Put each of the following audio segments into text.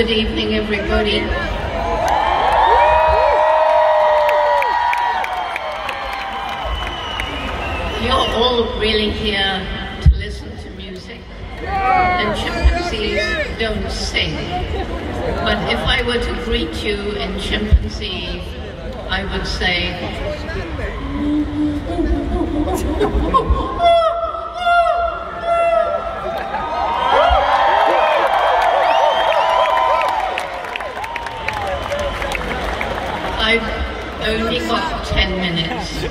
Good evening, everybody. You're all really here to listen to music, and chimpanzees don't sing. But if I were to greet you in chimpanzee, I would say, I've only got 10 minutes.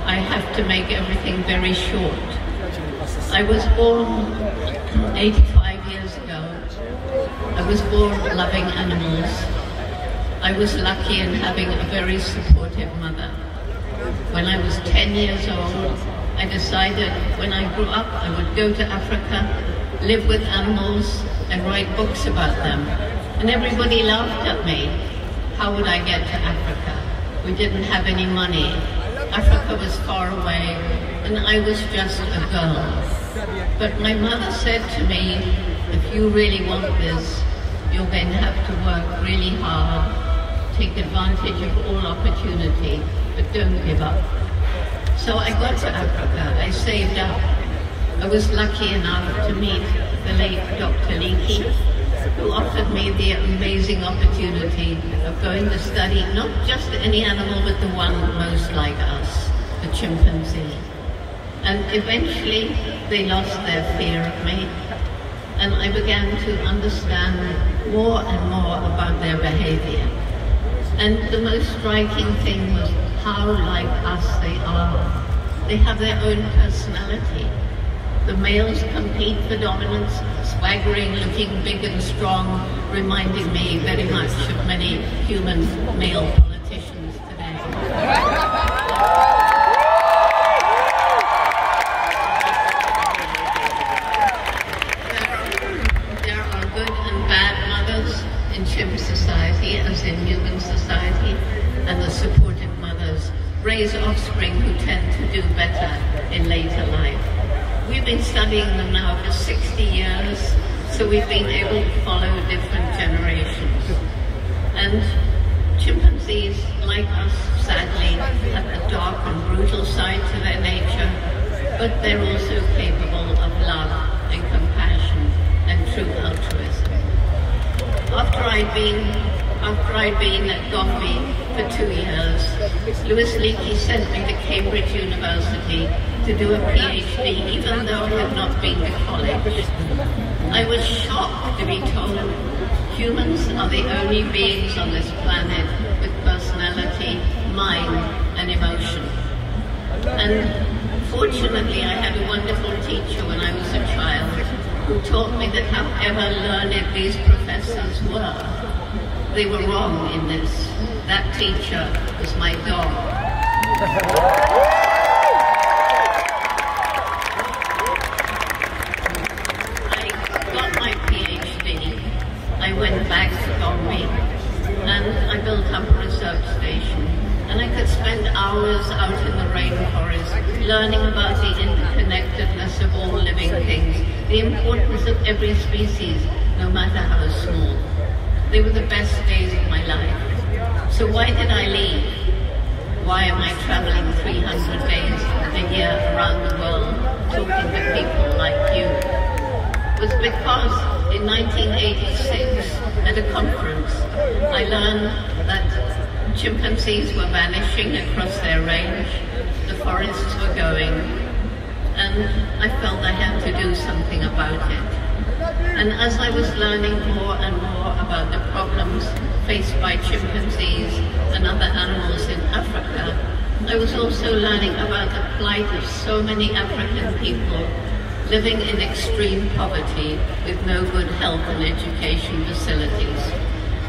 I have to make everything very short. I was born 85 years ago. I was born loving animals. I was lucky in having a very supportive mother. When I was 10 years old, I decided when I grew up I would go to Africa, live with animals, and write books about them. And everybody laughed at me. How would I get to Africa? We didn't have any money. Africa was far away, and I was just a girl. But my mother said to me, if you really want this, you're going to have to work really hard, take advantage of all opportunity, but don't give up. So I got to Africa, I saved up. I was lucky enough to meet the late Dr. Leakey, who offered me the amazing opportunity of going to study not just any animal, but the one most like us, the chimpanzee. And eventually they lost their fear of me, and I began to understand more and more about their behavior. And the most striking thing was how like us they are. They have their own personality. The males compete for dominance, swaggering, looking big and strong, reminding me very much of many human male politicians today. There are good and bad mothers in chimp society, as in human society, and the supportive mothers raise offspring who tend to do better in later life. We've been studying them now for 60 years, so we've been able to follow different generations. And chimpanzees, like us, sadly, have a dark and brutal side to their nature, but they're also capable of love and compassion and true altruism. After I'd been at Gombe for 2 years, Louis Leakey sent me to Cambridge University to do a PhD, even though I had not been to college. I was shocked to be told humans are the only beings on this planet with personality, mind, and emotion. And fortunately, I had a wonderful teacher when I was a child who taught me that however learned these professors were, they were wrong in this. That teacher was my dog. I went back to Gombe and I built up a research station, and I could spend hours out in the rainforest learning about the interconnectedness of all living things, the importance of every species, no matter how small. They were the best days of my life. So why did I leave? Why am I traveling 300 days a year around the world talking to people like you? It was because in 1986, at a conference, I learned that chimpanzees were vanishing across their range, the forests were going, and I felt I had to do something about it. And as I was learning more and more about the problems faced by chimpanzees and other animals in Africa, I was also learning about the plight of so many African people living in extreme poverty with no good health and education facilities.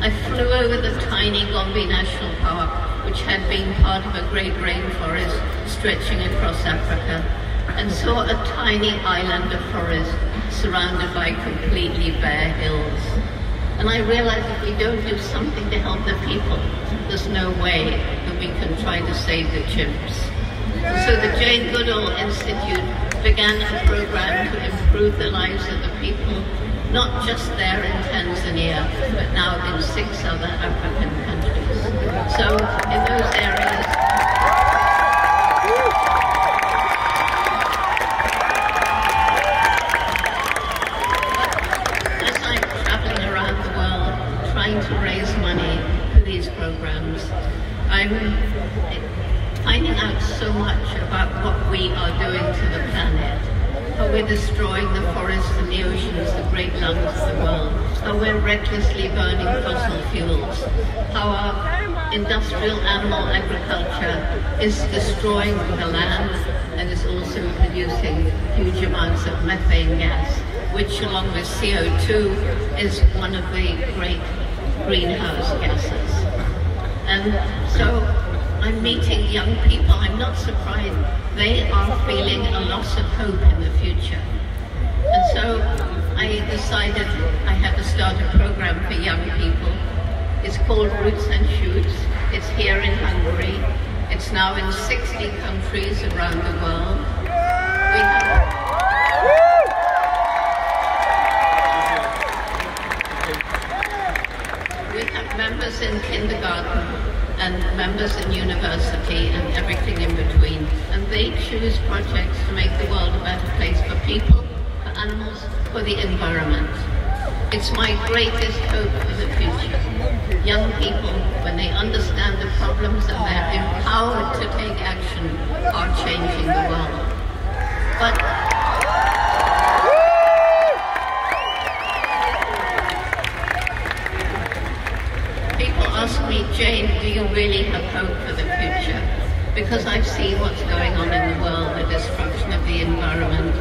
I flew over the tiny Gombe National Park, which had been part of a great rainforest stretching across Africa, and saw a tiny island of forest surrounded by completely bare hills. And I realized if we don't do something to help the people, there's no way that we can try to save the chimps. So the Jane Goodall Institute began a program to improve the lives of the people not just there in Tanzania, but now in 6 other African countries. So in those areas, as I'm traveling around the world trying to raise money for these programs, I'm finding out so much about what we are doing to the planet, how we're destroying the forests and the oceans, the great lungs of the world, how we're recklessly burning fossil fuels, how our industrial animal agriculture is destroying the land and is also producing huge amounts of methane gas, which along with CO2 is one of the great greenhouse gases. And so I'm meeting young people. I'm not surprised. They are feeling a loss of hope in the future. And so I decided I had to start a program for young people. It's called Roots and Shoots. It's here in Hungary. It's now in 60 countries around the world. We have members in kindergarten and members in university and everything in between. And they choose projects to make the world a better place for people, for animals, for the environment. It's my greatest hope for the future. Young people, when they understand the problems and they're empowered to take action, are changing the world. But people ask me, Jane, do you really have hope for the future? Because I've seen what's going on in the world, the destruction of the environment,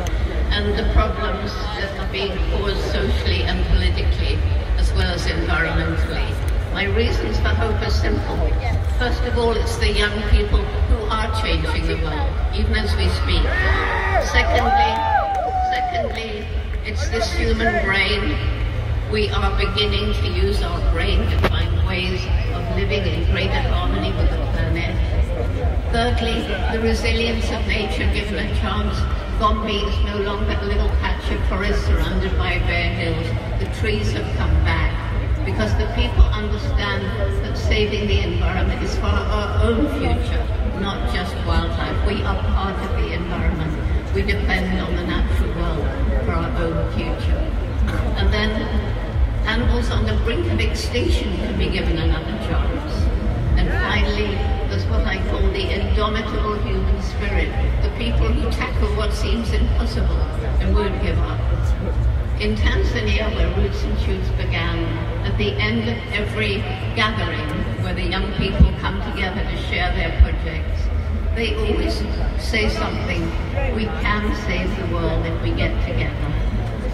and the problems that are being caused socially and politically, as well as environmentally. My reasons for hope are simple. First of all, it's the young people who are changing the world, even as we speak. Secondly, it's this human brain. We are beginning to use our brain to find ways of living in greater harmony with the planet. Thirdly, the resilience of nature given a chance. Gombe is no longer a little patch of forest surrounded by bare hills. The trees have come back because the people understand that saving the environment is for our own future, not just wildlife. We are part of the environment. We depend on the natural world for our own future. And then animals on the brink of extinction can be given another chance. And finally, there's what I call the indomitable human spirit, the people who tackle what seems impossible and won't give up. In Tanzania, where Roots and Shoots began, at the end of every gathering where the young people come together to share their projects, they always say something: we can save the world if we get together.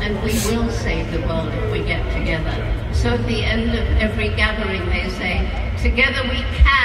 And we will save the world if we get together. So at the end of every gathering they say, together we can.